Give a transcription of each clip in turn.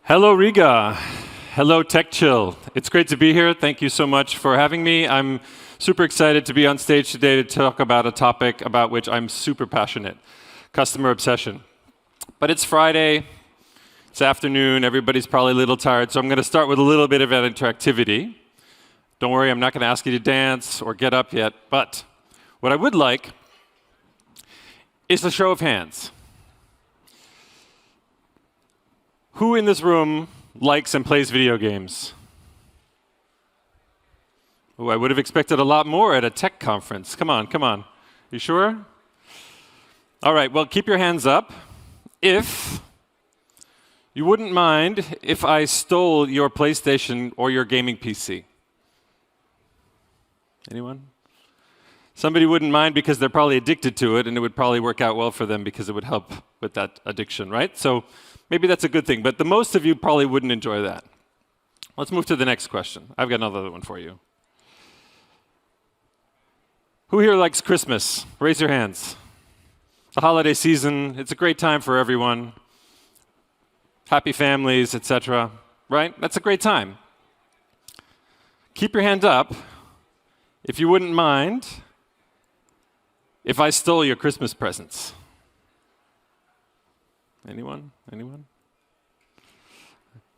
Hello, Riga. Hello, TechChill. It's great to be here. Thank you so much for having me. I'm super excited to be on stage today to talk about a topic about which I'm super passionate, customer obsession. But it's Friday, it's afternoon, everybody's probably a little tired, so I'm going to start with a little bit of an interactivity. Don't worry, I'm not going to ask you to dance or get up yet, but what I would like is a show of hands. Who in this room likes and plays video games? Oh, I would have expected a lot more at a tech conference. Come on, come on. You sure? All right, well, keep your hands up if you wouldn't mind if I stole your PlayStation or your gaming PC. Anyone? Somebody wouldn't mind because they're probably addicted to it, and it would probably work out well for them because it would help with that addiction, right? So maybe that's a good thing, but the most of you probably wouldn't enjoy that. Let's move to the next question. I've got another one for you. Who here likes Christmas? Raise your hands. The holiday season, it's a great time for everyone. Happy families, etc. Right? That's a great time. Keep your hand up if you wouldn't mind if I stole your Christmas presents. Anyone? Anyone?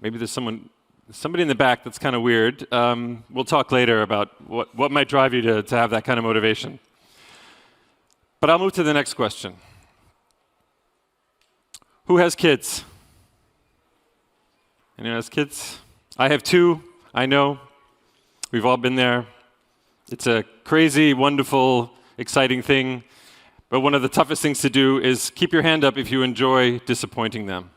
Maybe there's somebody in the back that's kind of weird. We'll talk later about what might drive you to have that kind of motivation. But I'll move to the next question. Who has kids? Anyone has kids? I have two. I know. We've all been there. It's a crazy, wonderful, exciting thing. But one of the toughest things to do is keep your hand up if you enjoy disappointing them.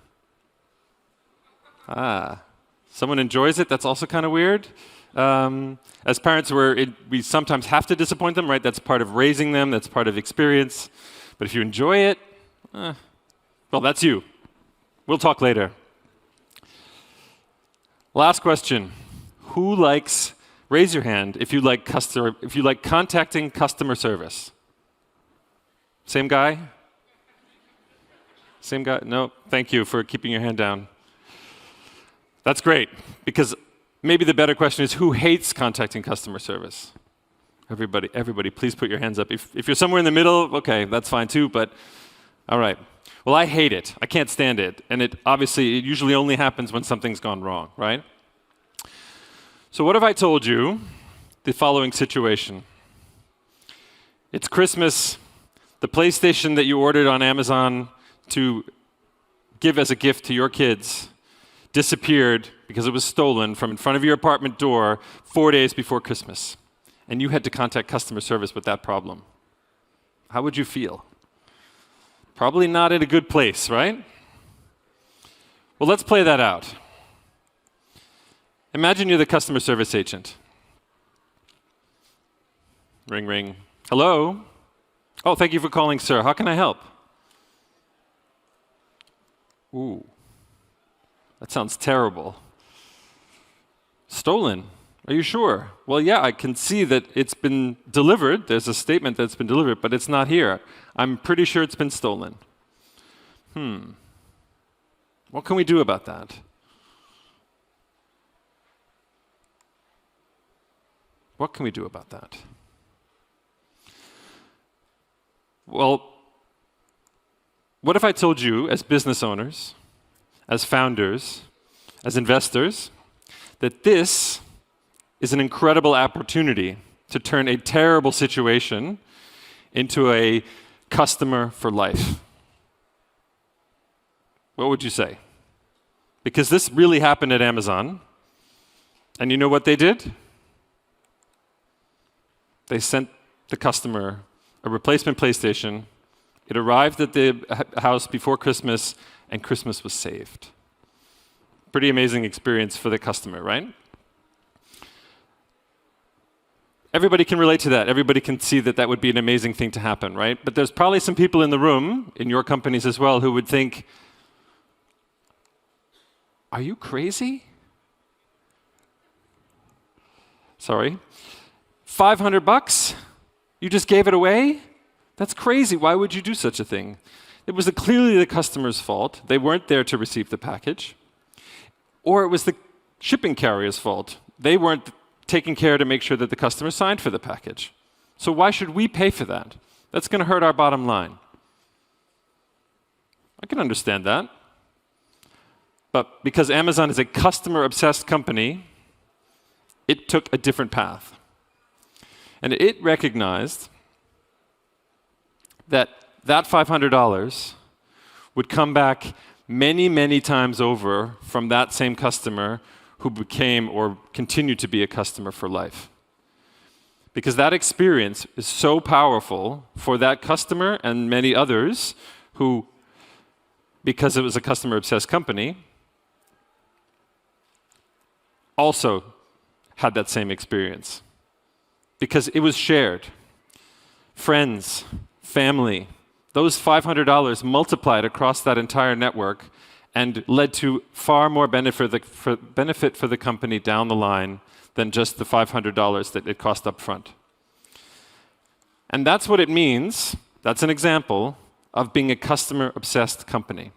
Someone enjoys it? That's also kind of weird. As parents, we sometimes have to disappoint them, right? That's part of raising them. That's part of experience. But if you enjoy it, well, that's you. We'll talk later. Last question. Who likes, raise your hand if you like contacting customer service. Same guy? Same guy? No, thank you for keeping your hand down. That's great, because maybe the better question is who hates contacting customer service? Everybody, please put your hands up. If you're somewhere in the middle, okay, that's fine too, but all right. Well, I hate it. I can't stand it. And it usually only happens when something's gone wrong, right? So what if I told you the following situation? It's Christmas. The PlayStation that you ordered on Amazon to give as a gift to your kids disappeared because it was stolen from in front of your apartment door 4 days before Christmas. And you had to contact customer service with that problem. How would you feel? Probably not in a good place, right? Well, let's play that out. Imagine you're the customer service agent. Ring, ring. Hello? Oh, thank you for calling, sir. How can I help? Ooh, that sounds terrible. Stolen? Are you sure? Well, yeah, I can see that it's been delivered. There's a statement that's been delivered, but it's not here. I'm pretty sure it's been stolen. What can we do about that? What can we do about that? Well, what if I told you, as business owners, as founders, as investors, that this is an incredible opportunity to turn a terrible situation into a customer for life? What would you say? Because this really happened at Amazon, and you know what they did? They sent the customer a replacement PlayStation. It arrived at the house before Christmas, and Christmas was saved. Pretty amazing experience for the customer, right? Everybody can relate to that. Everybody can see that that would be an amazing thing to happen, right? But there's probably some people in the room, in your companies as well, who would think, are you crazy? Sorry. $500? You just gave it away? That's crazy. Why would you do such a thing? It was clearly the customer's fault. They weren't there to receive the package. or it was the shipping carrier's fault. They weren't taking care to make sure that the customer signed for the package. So why should we pay for that? That's going to hurt our bottom line. I can understand that. But because Amazon is a customer-obsessed company, it took a different path. And it recognized that that $500 would come back many, many times over from that same customer who became or continued to be a customer for life. Because that experience is so powerful for that customer and many others who, because it was a customer-obsessed company, also had that same experience. Because it was shared. Friends, family, those $500 multiplied across that entire network and led to far more benefit for the company down the line than just the $500 that it cost up front. And that's what it means. That's an example of being a customer-obsessed company.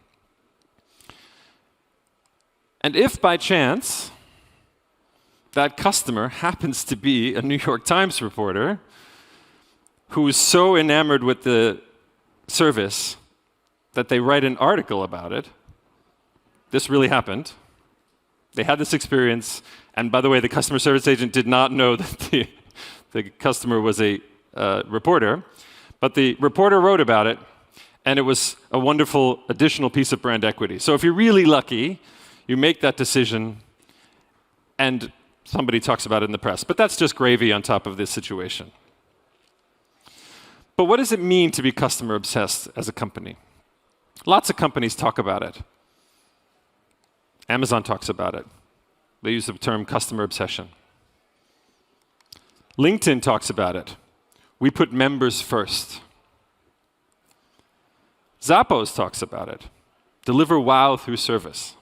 And if by chance that customer happens to be a New York Times reporter who is so enamored with the service that they write an article about it, this really happened. They had this experience, and by the way, the customer service agent did not know that the customer was a reporter, but the reporter wrote about it, and it was a wonderful additional piece of brand equity. So if you're really lucky, you make that decision, and somebody talks about it in the press. But that's just gravy on top of this situation. But what does it mean to be customer obsessed as a company? Lots of companies talk about it. Amazon talks about it. They use the term customer obsession. LinkedIn talks about it. We put members first. Zappos talks about it. Deliver wow through service.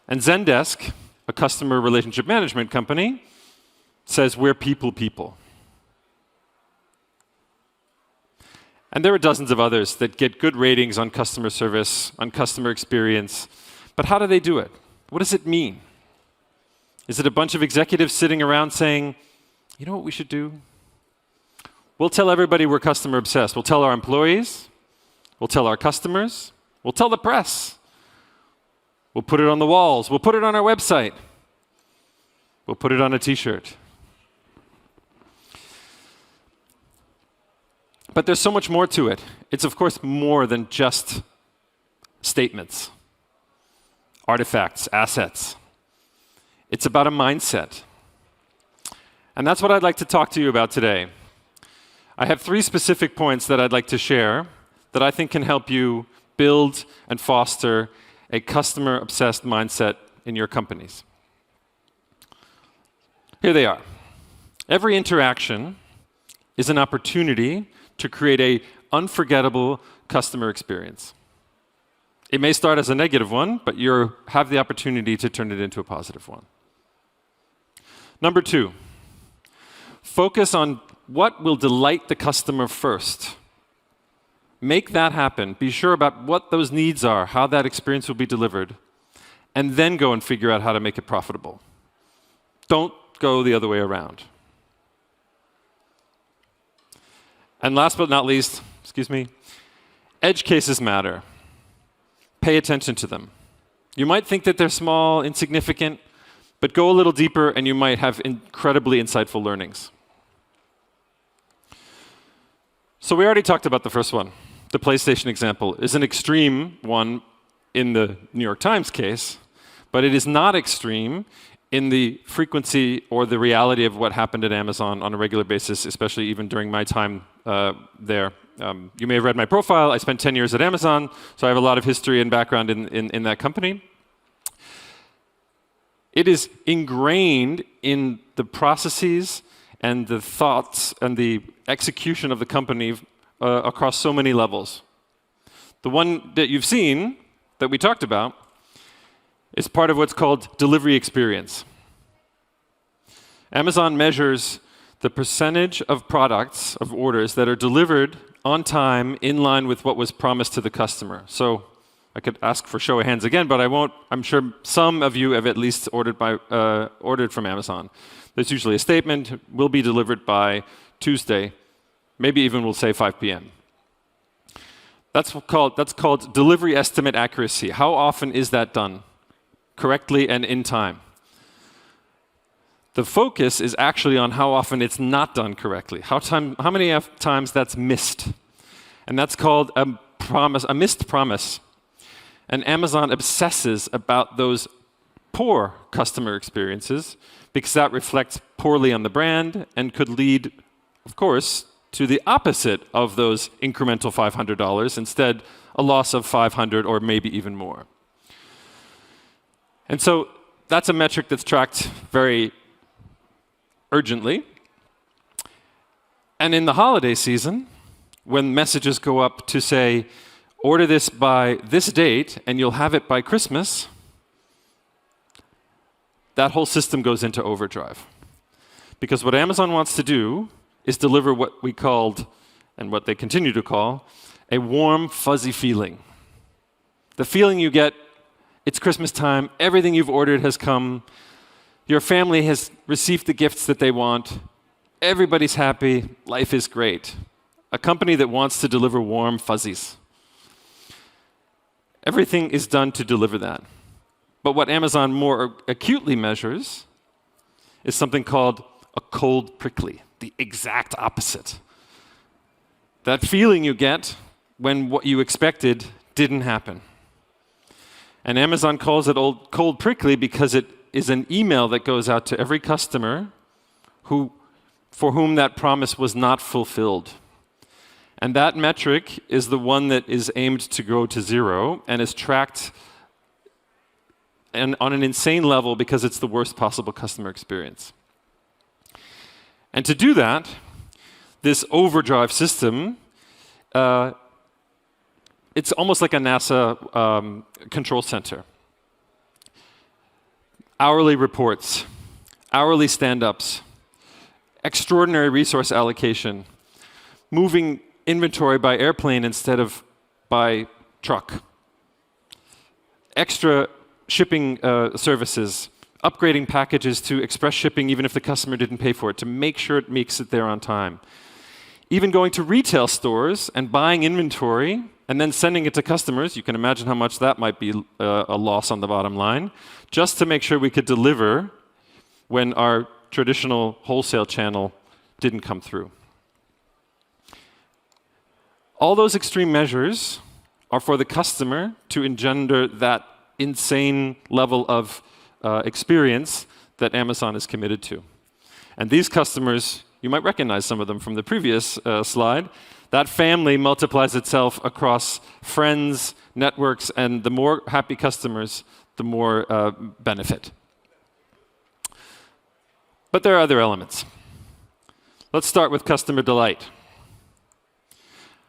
And Zendesk, a customer relationship management company, says we're people. And there are dozens of others that get good ratings on customer service, on customer experience. But how do they do it? What does it mean? Is it a bunch of executives sitting around saying, you know what we should do? We'll tell everybody we're customer obsessed. We'll tell our employees. We'll tell our customers. We'll tell the press. We'll put it on the walls. We'll put it on our website. We'll put it on a t-shirt. But there's so much more to it. It's, of course, more than just statements, artifacts, assets. It's about a mindset. And that's what I'd like to talk to you about today. I have 3 specific points that I'd like to share that I think can help you build and foster a customer-obsessed mindset in your companies. Here they are. Every interaction is an opportunity to create an unforgettable customer experience. It may start as a negative one, but you have the opportunity to turn it into a positive one. Number 2, focus on what will delight the customer first. Make that happen. Be sure about what those needs are, how that experience will be delivered, and then go and figure out how to make it profitable. Don't go the other way around. And last but not least, edge cases matter. Pay attention to them. You might think that they're small, insignificant, but go a little deeper and you might have incredibly insightful learnings. So we already talked about the first one. The PlayStation example is an extreme one in the New York Times case, but it is not extreme in the frequency or the reality of what happened at Amazon on a regular basis, especially even during my time there. You may have read my profile. I spent 10 years at Amazon, so I have a lot of history and background in that company. It is ingrained in the processes and the thoughts and the execution of the company across so many levels. The one that you've seen, that we talked about, is part of what's called delivery experience. Amazon measures the percentage of products, of orders, that are delivered on time in line with what was promised to the customer. So I could ask for show of hands again, but I won't. I'm sure some of you have at least ordered from Amazon. There's usually a statement, will be delivered by Tuesday, maybe even we'll say 5 p.m. That's called delivery estimate accuracy. How often is that done correctly and in time? The focus is actually on how often it's not done correctly, how many times that's missed. And that's called a missed promise. And Amazon obsesses about those poor customer experiences because that reflects poorly on the brand and could lead, of course, to the opposite of those incremental $500, instead a loss of $500 or maybe even more. And so that's a metric that's tracked very urgently. And in the holiday season, when messages go up to say, order this by this date and you'll have it by Christmas, that whole system goes into overdrive. Because what Amazon wants to do is deliver what we called, and what they continue to call, a warm, fuzzy feeling. The feeling you get, it's Christmas time, everything you've ordered has come, your family has received the gifts that they want, everybody's happy, life is great. A company that wants to deliver warm fuzzies. Everything is done to deliver that. But what Amazon more acutely measures is something called a cold prickly, the exact opposite. That feeling you get when what you expected didn't happen. And Amazon calls it cold prickly because it is an email that goes out to every customer for whom that promise was not fulfilled. And that metric is the one that is aimed to go to zero and is tracked on an insane level because it's the worst possible customer experience. And to do that, this overdrive system, it's almost like a NASA control center. Hourly reports, hourly stand-ups, extraordinary resource allocation, moving inventory by airplane instead of by truck, extra shipping services, upgrading packages to express shipping even if the customer didn't pay for it, to make sure it makes it there on time. Even going to retail stores and buying inventory and then sending it to customers, you can imagine how much that might be a loss on the bottom line, just to make sure we could deliver when our traditional wholesale channel didn't come through. All those extreme measures are for the customer to engender that insane level of experience that Amazon is committed to. And these customers, you might recognize some of them from the previous slide. That family multiplies itself across friends, networks, and the more happy customers, the more benefit. But there are other elements. Let's start with customer delight.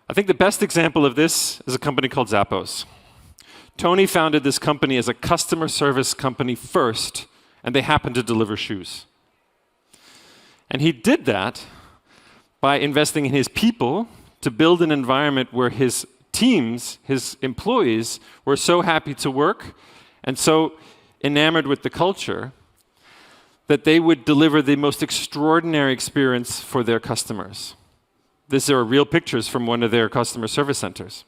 I think the best example of this is a company called Zappos. Tony founded this company as a customer service company first, and they happened to deliver shoes. And he did that by investing in his people to build an environment where his teams, his employees, were so happy to work and so enamored with the culture that they would deliver the most extraordinary experience for their customers. These are real pictures from one of their customer service centers.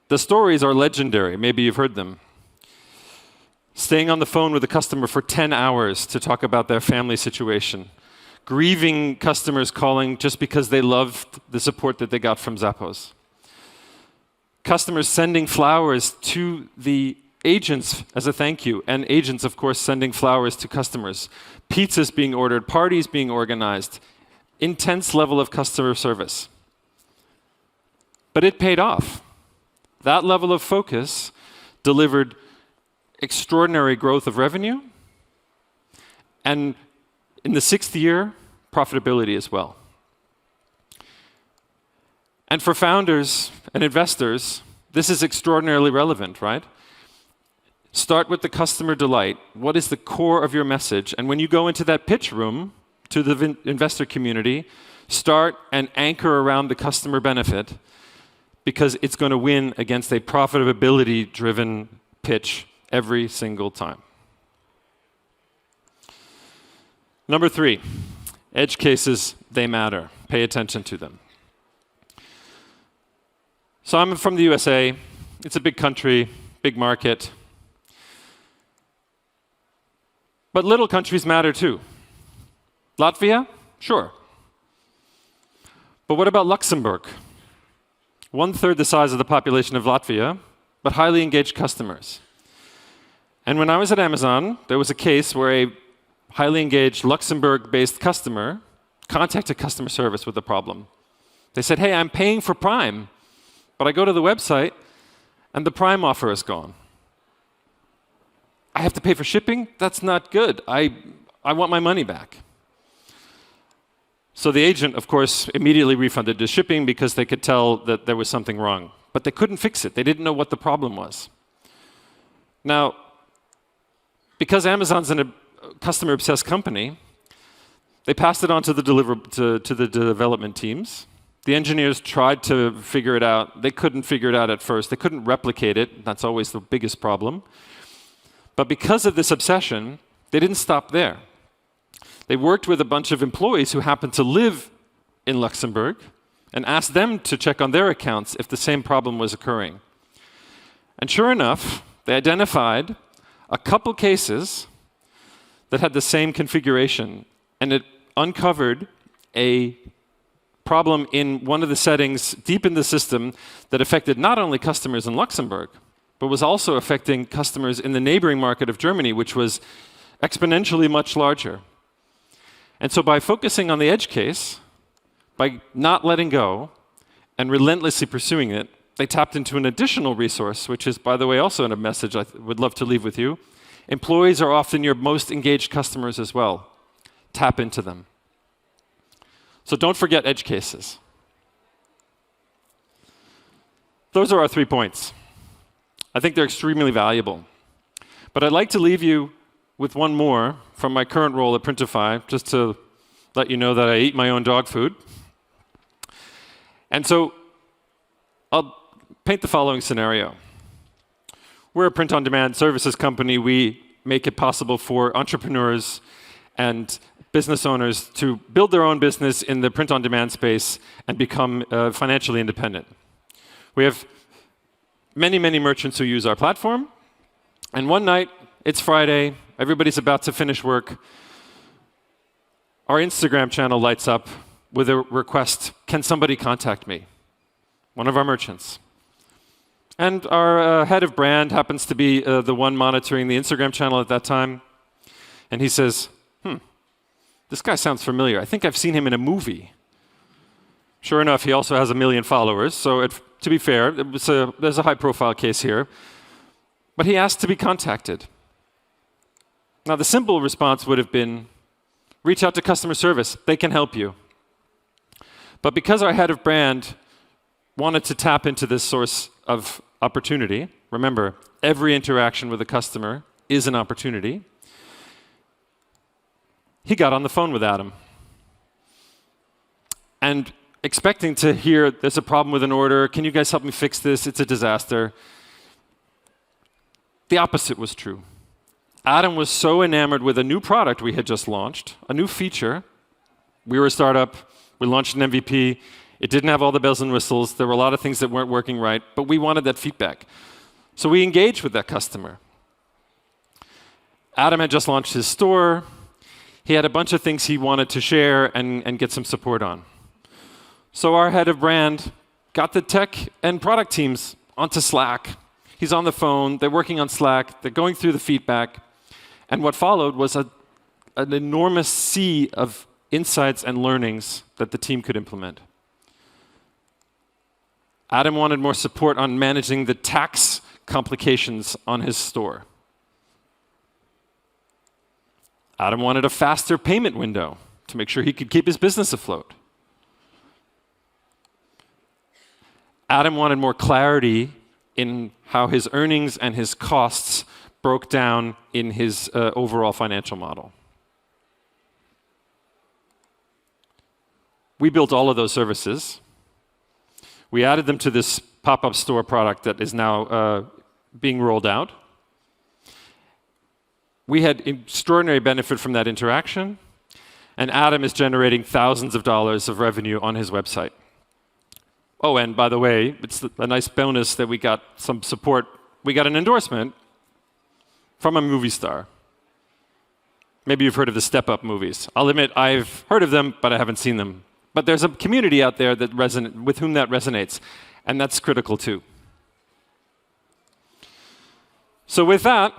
The stories are legendary. Maybe you've heard them. Staying on the phone with a customer for 10 hours to talk about their family situation. Grieving customers calling just because they loved the support that they got from Zappos. Customers sending flowers to the agents as a thank you, and agents, of course, sending flowers to customers. Pizzas being ordered, parties being organized. Intense level of customer service. But it paid off. That level of focus delivered extraordinary growth of revenue, and in the 6th year, profitability as well. And for founders and investors, this is extraordinarily relevant, right? Start with the customer delight. What is the core of your message? And when you go into that pitch room to the investor community, start and anchor around the customer benefit. because it's going to win against a profitability-driven pitch every single time. Number 3, edge cases, they matter. Pay attention to them. So I'm from the USA. It's a big country, big market. But little countries matter too. Latvia? Sure. But what about Luxembourg? 1/3 the size of the population of Latvia, but highly engaged customers. And when I was at Amazon, there was a case where a highly engaged Luxembourg-based customer contacted customer service with a problem. They said, hey, I'm paying for Prime, but I go to the website and the Prime offer is gone. I have to pay for shipping? That's not good. I want my money back. So the agent, of course, immediately refunded the shipping because they could tell that there was something wrong. But they couldn't fix it. They didn't know what the problem was. Now, because Amazon's a customer-obsessed company, they passed it on to the development teams. The engineers tried to figure it out. They couldn't figure it out at first. They couldn't replicate it. That's always the biggest problem. But because of this obsession, they didn't stop there. They worked with a bunch of employees who happened to live in Luxembourg and asked them to check on their accounts if the same problem was occurring. And sure enough, they identified a couple cases that had the same configuration, and it uncovered a problem in one of the settings deep in the system that affected not only customers in Luxembourg, but was also affecting customers in the neighboring market of Germany, which was exponentially much larger. And so by focusing on the edge case, by not letting go and relentlessly pursuing it, they tapped into an additional resource, which is, by the way, also a message I would love to leave with you. Employees are often your most engaged customers as well. Tap into them. So don't forget edge cases. Those are our 3 points. I think they're extremely valuable. But I'd like to leave you with one more from my current role at Printify, just to let you know that I eat my own dog food. And so I'll paint the following scenario. We're a print-on-demand services company. We make it possible for entrepreneurs and business owners to build their own business in the print-on-demand space and become financially independent. We have many, many merchants who use our platform. And one night, it's Friday, everybody's about to finish work. Our Instagram channel lights up with a request, can somebody contact me? One of our merchants. And our head of brand happens to be the one monitoring the Instagram channel at that time. And he says, this guy sounds familiar. I think I've seen him in a movie. Sure enough, he also has 1 million followers. So to be fair, there's a high-profile case here. But he asked to be contacted. Now, the simple response would have been, reach out to customer service. They can help you. But because our head of brand wanted to tap into this source of opportunity, remember, every interaction with a customer is an opportunity, he got on the phone with Adam. And expecting to hear, there's a problem with an order, can you guys help me fix this, it's a disaster. The opposite was true. Adam was so enamored with a new product we had just launched, a new feature. We were a startup, we launched an MVP, it didn't have all the bells and whistles, there were a lot of things that weren't working right, but we wanted that feedback. So we engaged with that customer. Adam had just launched his store. He had a bunch of things he wanted to share and get some support on. So our head of brand got the tech and product teams onto Slack. He's on the phone, they're working on Slack, they're going through the feedback, and what followed was an enormous sea of insights and learnings that the team could implement. Adam wanted more support on managing the tax complications on his store. Adam wanted a faster payment window to make sure he could keep his business afloat. Adam wanted more clarity in how his earnings and his costs broke down in his overall financial model. We built all of those services. We added them to this pop-up store product that is now being rolled out. We had extraordinary benefit from that interaction, and Adam is generating thousands of dollars of revenue on his website. Oh, and by the way, it's a nice bonus that we got some support. We got an endorsement from a movie star. Maybe you've heard of the Step Up movies. I'll admit I've heard of them, but I haven't seen them. But there's a community out there that with whom that resonates, and that's critical too. So with that,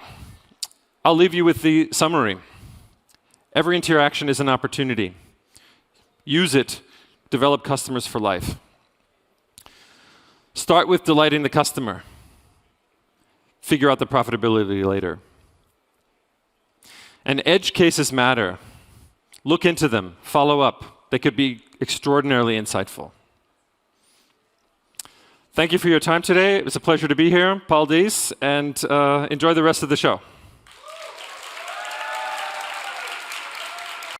I'll leave you with the summary. Every interaction is an opportunity. Use it. Develop customers for life. Start with delighting the customer. Figure out the profitability later. And edge cases matter. Look into them. Follow up. They could be extraordinarily insightful. Thank you for your time today. It was a pleasure to be here, Paul Dees, and enjoy the rest of the show.